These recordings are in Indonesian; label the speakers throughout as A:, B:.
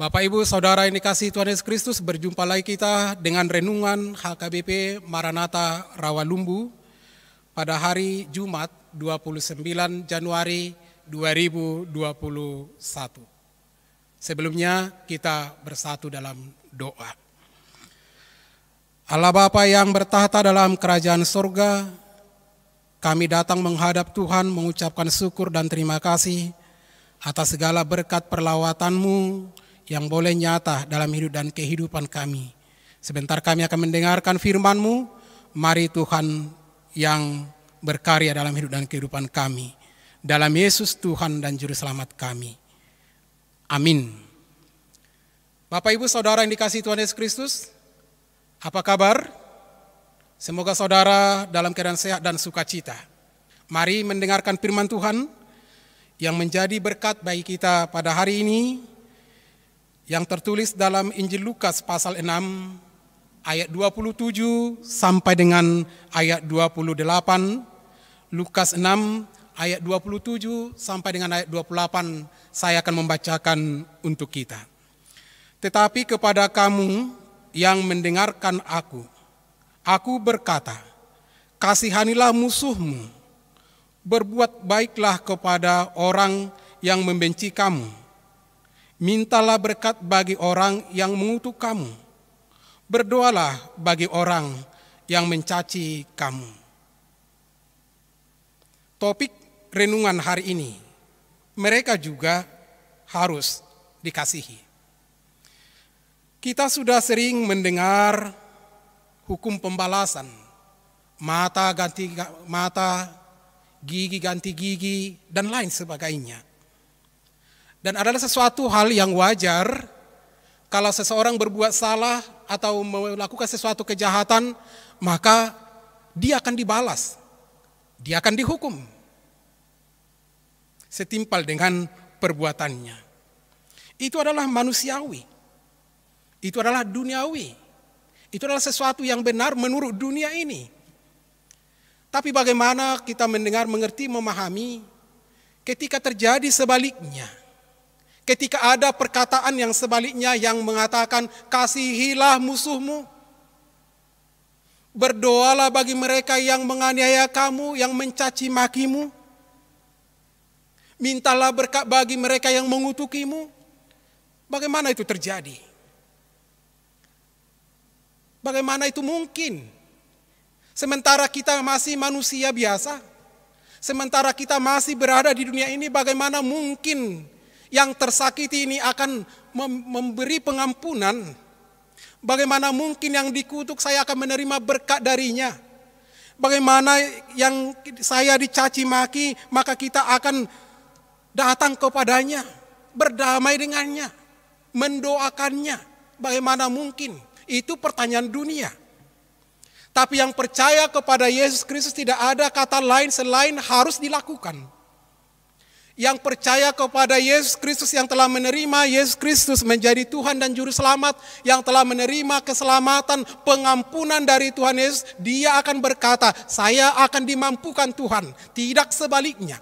A: Bapak Ibu Saudara yang dikasihi Tuhan Yesus Kristus, berjumpa lagi kita dengan renungan HKBP Maranatha Rawalumbu pada hari Jumat 29 Januari 2021. Sebelumnya kita bersatu dalam doa. Allah Bapa yang bertahta dalam kerajaan surga, kami datang menghadap Tuhan mengucapkan syukur dan terima kasih atas segala berkat perlawatanmu yang boleh nyata dalam hidup dan kehidupan kami. Sebentar kami akan mendengarkan firman-Mu. Mari Tuhan yang berkarya dalam hidup dan kehidupan kami. Dalam Yesus Tuhan dan Juru Selamat kami. Amin. Bapak Ibu Saudara yang dikasihi Tuhan Yesus Kristus, apa kabar? Semoga saudara dalam keadaan sehat dan sukacita. Mari mendengarkan firman Tuhan yang menjadi berkat bagi kita pada hari ini, yang tertulis dalam Injil Lukas pasal 6 ayat 27 sampai dengan ayat 28. Lukas 6 ayat 27 sampai dengan ayat 28 saya akan membacakan untuk kita. Tetapi kepada kamu yang mendengarkan aku berkata, kasihanilah musuhmu, berbuat baiklah kepada orang yang membenci kamu. Mintalah berkat bagi orang yang mengutuk kamu. Berdoalah bagi orang yang mencaci kamu. Topik renungan hari ini, mereka juga harus dikasihi. Kita sudah sering mendengar hukum pembalasan. Mata ganti mata, gigi ganti gigi, dan lain sebagainya. Dan adalah sesuatu hal yang wajar kalau seseorang berbuat salah atau melakukan sesuatu kejahatan, maka dia akan dibalas, dia akan dihukum setimpal dengan perbuatannya. Itu adalah manusiawi, itu adalah duniawi, itu adalah sesuatu yang benar menurut dunia ini. Tapi bagaimana kita mendengar, mengerti, memahami ketika terjadi sebaliknya? Ketika ada perkataan yang sebaliknya yang mengatakan, kasihilah musuhmu, berdoalah bagi mereka yang menganiaya kamu, yang mencaci makimu, mintalah berkat bagi mereka yang mengutukimu. Bagaimana itu terjadi? Bagaimana itu mungkin? Sementara kita masih manusia biasa, sementara kita masih berada di dunia ini, bagaimana mungkin yang tersakiti ini akan memberi pengampunan? Bagaimana mungkin yang dikutuk saya akan menerima berkat darinya? Bagaimana yang saya dicaci maki, maka kita akan datang kepadanya, berdamai dengannya, mendoakannya? Bagaimana mungkin? Itu pertanyaan dunia. Tapi yang percaya kepada Yesus Kristus tidak ada kata lain selain harus dilakukan. Yang percaya kepada Yesus Kristus, yang telah menerima Yesus Kristus menjadi Tuhan dan Juru Selamat, yang telah menerima keselamatan, pengampunan dari Tuhan Yesus, dia akan berkata, saya akan dimampukan Tuhan, tidak sebaliknya.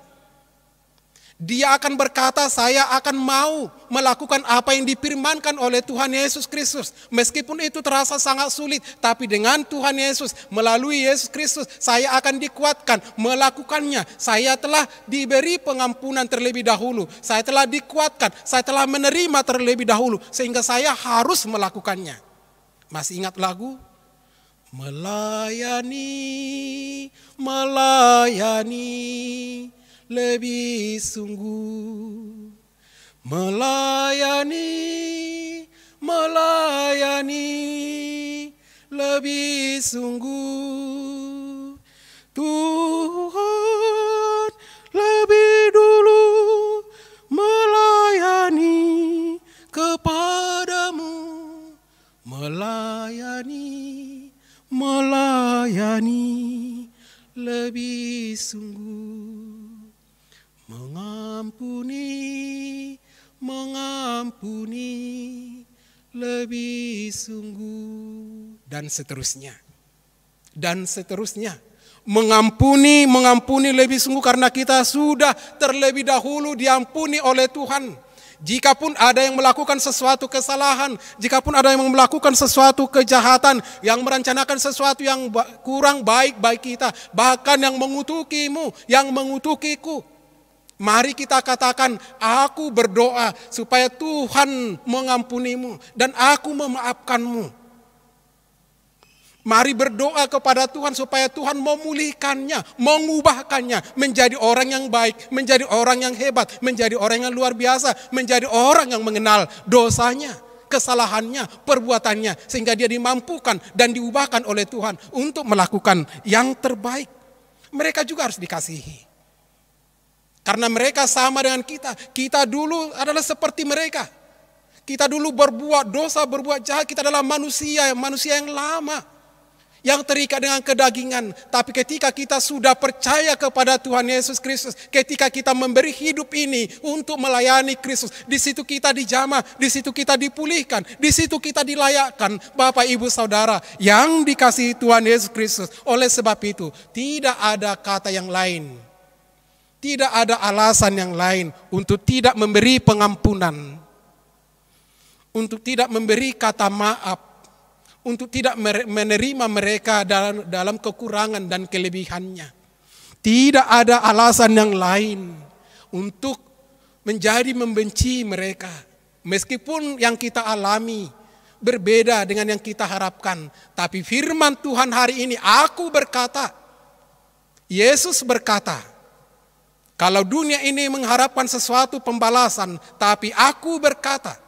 A: Dia akan berkata, saya akan mau melakukan apa yang difirmankan oleh Tuhan Yesus Kristus. Meskipun itu terasa sangat sulit, tapi dengan Tuhan Yesus, melalui Yesus Kristus, saya akan dikuatkan melakukannya. Saya telah diberi pengampunan terlebih dahulu. Saya telah dikuatkan, saya telah menerima terlebih dahulu, sehingga saya harus melakukannya. Masih ingat lagu? Melayani, melayani, lebih sungguh, melayani, melayani, lebih sungguh. Tuhan dan seterusnya. Dan seterusnya. Mengampuni lebih sungguh karena kita sudah terlebih dahulu diampuni oleh Tuhan. Jikapun ada yang melakukan sesuatu kesalahan, jikapun ada yang melakukan sesuatu kejahatan, yang merencanakan sesuatu yang kurang baik bagi kita, bahkan yang mengutukimu, yang mengutukiku, mari kita katakan, aku berdoa supaya Tuhan mengampunimu dan aku memaafkanmu. Mari berdoa kepada Tuhan supaya Tuhan memulihkannya, mengubahkannya menjadi orang yang baik, menjadi orang yang hebat, menjadi orang yang luar biasa, menjadi orang yang mengenal dosanya, kesalahannya, perbuatannya, sehingga dia dimampukan dan diubahkan oleh Tuhan untuk melakukan yang terbaik. Mereka juga harus dikasihi. Karena mereka sama dengan kita. Kita dulu adalah seperti mereka. Kita dulu berbuat dosa, berbuat jahat. Kita adalah manusia yang lama, yang terikat dengan kedagingan. Tapi ketika kita sudah percaya kepada Tuhan Yesus Kristus, ketika kita memberi hidup ini untuk melayani Kristus, di situ kita dijamah, di situ kita dipulihkan, di situ kita dilayakkan. Bapak, Ibu, Saudara yang dikasihi Tuhan Yesus Kristus. Oleh sebab itu, tidak ada kata yang lain, tidak ada alasan yang lain untuk tidak memberi pengampunan, untuk tidak memberi kata maaf, untuk tidak menerima mereka dalam kekurangan dan kelebihannya. Tidak ada alasan yang lain untuk menjadi membenci mereka. Meskipun yang kita alami berbeda dengan yang kita harapkan. Tapi firman Tuhan hari ini, aku berkata, Yesus berkata, kalau dunia ini mengharapkan sesuatu pembalasan, tapi aku berkata,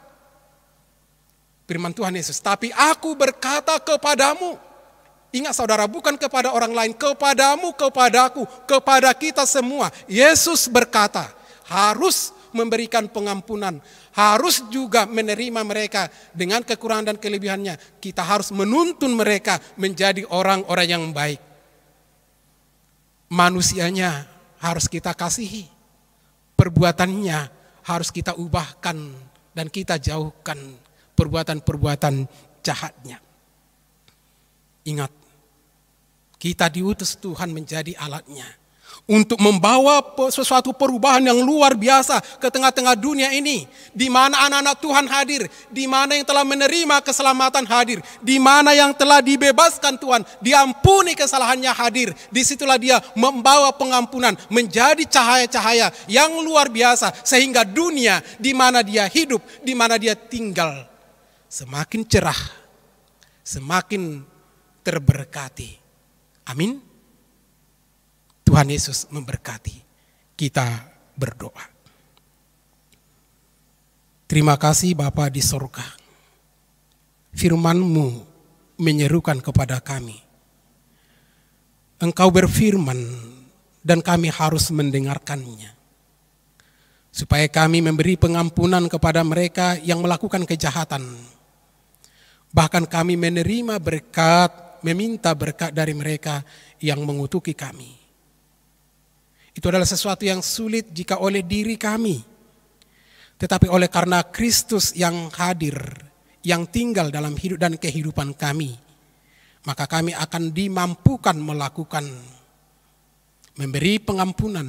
A: firman Tuhan Yesus, tapi aku berkata kepadamu. Ingat saudara, bukan kepada orang lain, kepadamu, kepadaku, kepada kita semua. Yesus berkata, harus memberikan pengampunan, harus juga menerima mereka dengan kekurangan dan kelebihannya. Kita harus menuntun mereka menjadi orang-orang yang baik. Manusianya harus kita kasihi, perbuatannya harus kita ubahkan dan kita jauhkan perbuatan-perbuatan jahatnya. Ingat, kita diutus Tuhan menjadi alatnya untuk membawa sesuatu perubahan yang luar biasa ke tengah-tengah dunia ini, di mana anak-anak Tuhan hadir, di mana yang telah menerima keselamatan hadir, di mana yang telah dibebaskan Tuhan, diampuni kesalahannya hadir. Disitulah dia membawa pengampunan, menjadi cahaya-cahaya yang luar biasa, sehingga dunia di mana dia hidup, di mana dia tinggal, semakin cerah, semakin terberkati. Amin. Tuhan Yesus memberkati. Kita berdoa. Terima kasih Bapa di sorga. Firman-Mu menyerukan kepada kami. Engkau berfirman dan kami harus mendengarkannya. Supaya kami memberi pengampunan kepada mereka yang melakukan kejahatan. Bahkan kami menerima berkat, meminta berkat dari mereka yang mengutuki kami. Itu adalah sesuatu yang sulit jika oleh diri kami. Tetapi oleh karena Kristus yang hadir, yang tinggal dalam hidup dan kehidupan kami, maka kami akan dimampukan melakukan, memberi pengampunan,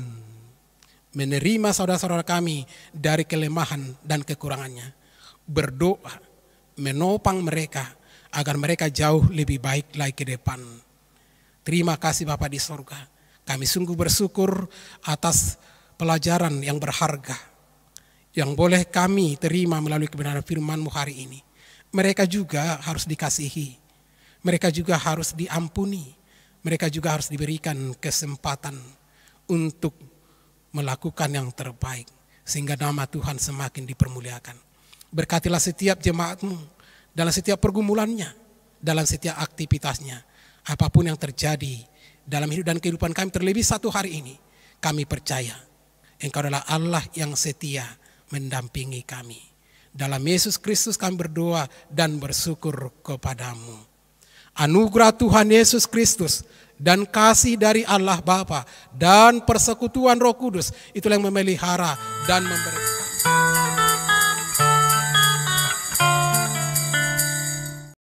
A: menerima saudara-saudara kami dari kelemahan dan kekurangannya, berdoa, menopang mereka agar mereka jauh lebih baik lagi ke depan. Terima kasih Bapa di sorga. Kami sungguh bersyukur atas pelajaran yang berharga yang boleh kami terima melalui kebenaran firman-Mu hari ini. Mereka juga harus dikasihi, mereka juga harus diampuni, mereka juga harus diberikan kesempatan untuk melakukan yang terbaik, sehingga nama Tuhan semakin dipermuliakan. Berkatilah setiap jemaat-Mu dalam setiap pergumulannya, dalam setiap aktivitasnya, apapun yang terjadi dalam hidup dan kehidupan kami, terlebih satu hari ini, kami percaya Engkau adalah Allah yang setia mendampingi kami. Dalam Yesus Kristus kami berdoa dan bersyukur kepadamu. Anugerah Tuhan Yesus Kristus dan kasih dari Allah Bapa dan persekutuan Roh Kudus, itulah yang memelihara dan memberkati.